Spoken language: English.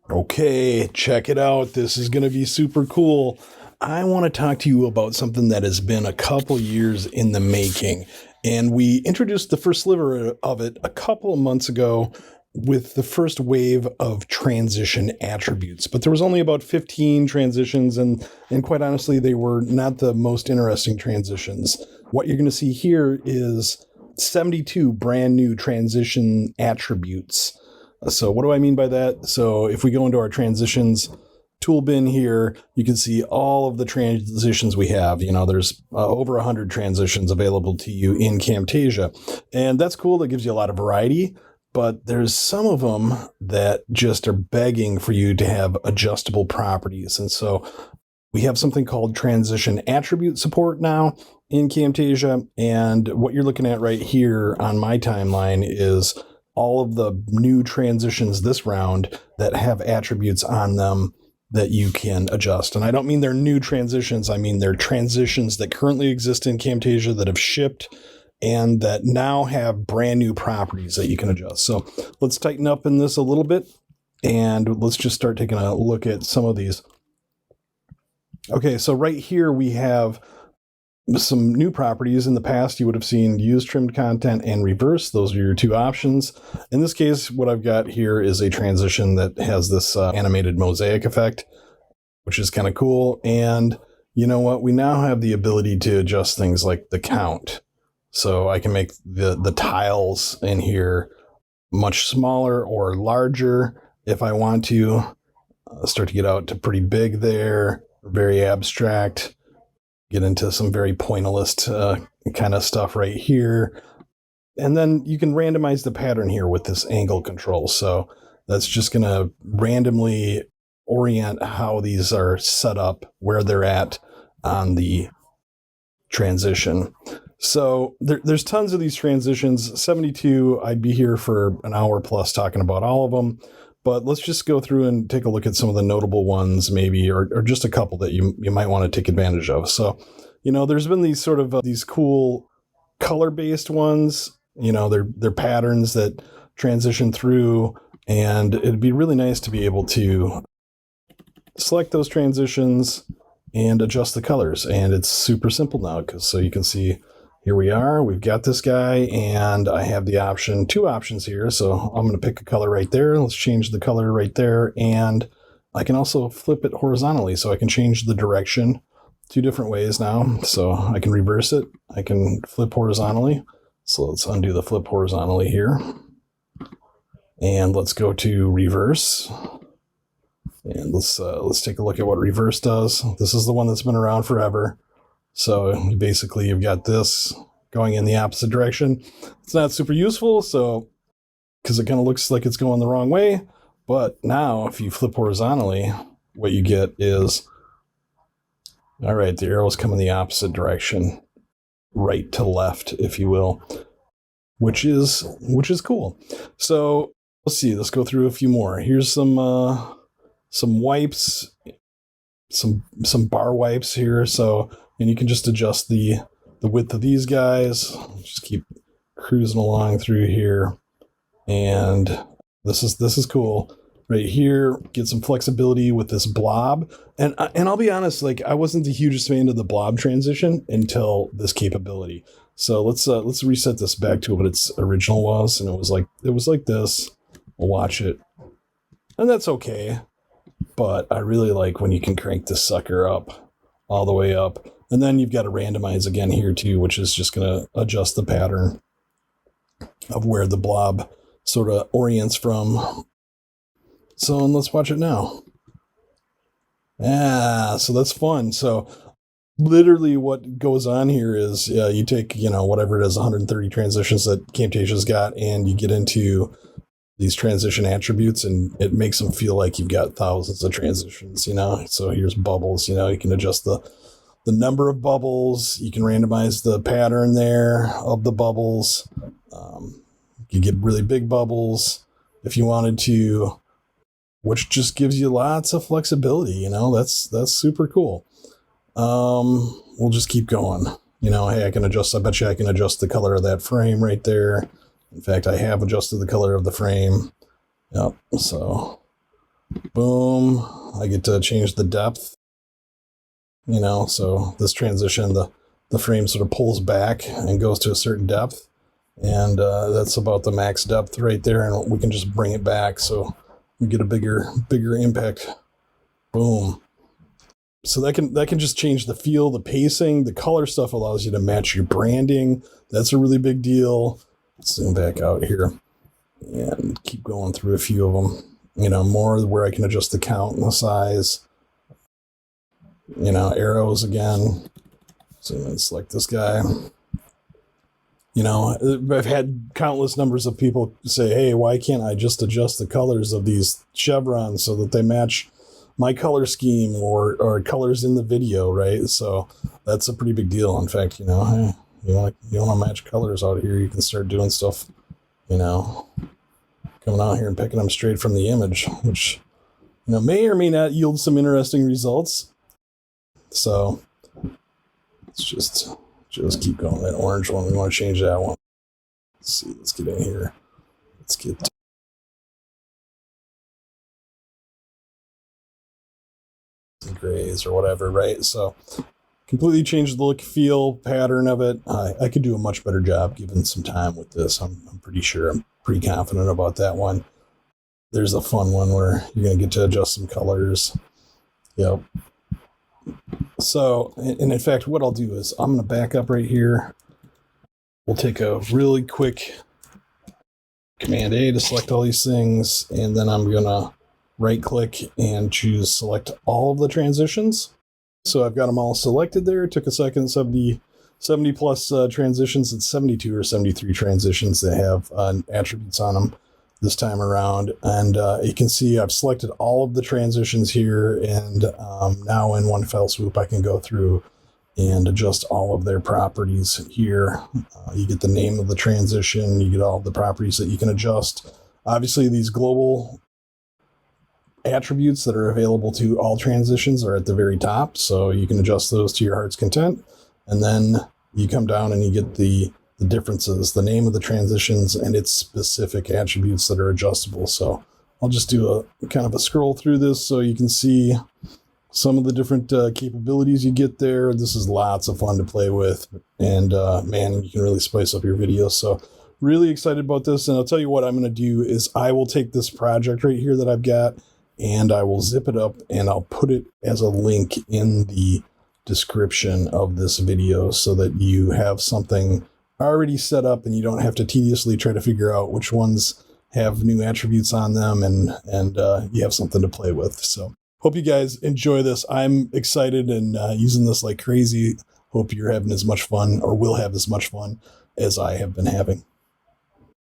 Okay, check it out. This is going to be super cool. I want to talk to you about something that has been a couple years in the making. And we introduced the first sliver of it a couple of months ago with the first wave of transition attributes. But there was only about 15 transitions, and quite honestly, they were not the most interesting transitions. What you're going to see here is 72 brand new transition attributes. So what do I mean by that? So if we go into our transitions tool bin here, you can see all of the transitions we have. You know, there's over 100 transitions available to you in Camtasia. And that's cool. That gives you a lot of variety. But there's some of them that just are begging for you to have adjustable properties. And so we have something called transition attribute support now in Camtasia. And what you're looking at right here on my timeline is all of the new transitions this round that have attributes on them that you can adjust. And I don't mean they're new transitions. I mean they're transitions that currently exist in Camtasia that have shipped and that now have brand new properties that you can adjust. So let's tighten up in this a little bit and let's just start taking a look at some of these. Okay, so right here we have some new properties. In the past, you would have seen use trimmed content and reverse. Those are your two options. In this case, what I've got here is a transition that has this animated mosaic effect, which is kind of cool. And you know what? We now have the ability to adjust things like the count. So I can make the tiles in here much smaller or larger if I want to. Start to get out to pretty big there, very abstract. Get into some very pointillist kind of stuff right here. And then you can randomize the pattern here with this angle control. So that's just going to randomly orient how these are set up, where they're at on the transition. So there's tons of these transitions, 72. I'd be here for an hour plus talking about all of them. But let's just go through and take a look at some of the notable ones, maybe, or just a couple that you might want to take advantage of. So, you know, there's been these sort of these cool color-based ones. You know, they're patterns that transition through, and it'd be really nice to be able to select those transitions and adjust the colors. And it's super simple now, so you can see. Here we are, we've got this guy, and I have the option, two options here. So I'm going to pick a color right there. Let's change the color right there. And I can also flip it horizontally. So I can change the direction two different ways now. So I can reverse it. I can flip horizontally. So let's undo the flip horizontally here. And let's go to reverse. And let's take a look at what reverse does. This is the one that's been around forever. So basically you've got this going in the opposite direction. It's not super useful, so because it kind of looks like it's going the wrong way. But now if you flip horizontally, what you get is, all right, the arrow's coming the opposite direction, right to left, if you will, which is cool. So let's see, let's go through a few more. Here's some wipes, some bar wipes here. So, and you can just adjust the width of these guys. Just keep cruising along through here. And this is cool. Right here, get some flexibility with this blob. And I'll be honest, like I wasn't the hugest fan of the blob transition until this capability. So let's reset this back to what its original was. And it was like this. We'll watch it. And that's okay. But I really like when you can crank this sucker up, all the way up. And then you've got to randomize again here too, which is just going to adjust the pattern of where the blob sort of orients from. So let's watch it now. Yeah, so that's fun. So literally what goes on here is you take, you know, whatever it is, 130 transitions that Camtasia's got, and you get into these transition attributes, and it makes them feel like you've got thousands of transitions, you know. So here's bubbles, you know, you can adjust the number of bubbles. You can randomize the pattern there of the bubbles. You get really big bubbles if you wanted to, which just gives you lots of flexibility. You know, that's super cool. We'll just keep going. You know, hey, I bet you I can adjust the color of that frame right there. In fact, I have adjusted the color of the frame. Yep. So Boom. I get to change the depth, so this transition, the frame sort of pulls back and goes to a certain depth. And that's about the max depth right there. And we can just bring it back so we get a bigger impact. Boom. So that can just change the feel, the pacing. The color stuff allows you to match your branding. That's a really big deal. Let's zoom back out here and keep going through a few of them. More where I can adjust the count and the size. Arrows again. So let's select this guy. I've had countless numbers of people say, hey, why can't I just adjust the colors of these chevrons so that they match my color scheme or colors in the video, right? So that's a pretty big deal. In fact, hey, you want to match colors out here, you can start doing stuff, coming out here and picking them straight from the image, which, may or may not yield some interesting results. So let's just keep going. That orange one, we want to change that one. Let's see, let's get in here. Let's get grays or whatever, right? So completely changed the look, feel, pattern of it. I could do a much better job given some time with this. I'm pretty sure. I'm pretty confident about that one. There's a fun one where you're going to get to adjust some colors. Yep. So, and in fact, what I'll do is I'm going to back up right here. We'll take a really quick Command A to select all these things, and then I'm going to right click and choose select all of the transitions. So I've got them all selected there. It took a second. 70 plus transitions. It's 72 or 73 transitions that have attributes on them this time around. And you can see I've selected all of the transitions here. And now in one fell swoop, I can go through and adjust all of their properties here. You get the name of the transition. You get all of the properties that you can adjust. Obviously, these global attributes that are available to all transitions are at the very top, so you can adjust those to your heart's content. And then you come down and you get the differences, the name of the transitions and its specific attributes that are adjustable. So I'll just do a kind of a scroll through this so you can see some of the different capabilities you get there. This is lots of fun to play with, and man, you can really spice up your videos. So really excited about this. And I'll tell you what I'm going to do is I will take this project right here that I've got, and I will zip it up and I'll put it as a link in the description of this video so that you have something already set up and you don't have to tediously try to figure out which ones have new attributes on them, and you have something to play with. So hope you guys enjoy this. I'm excited and using this like crazy. Hope you're having as much fun or will have as much fun as I have been having.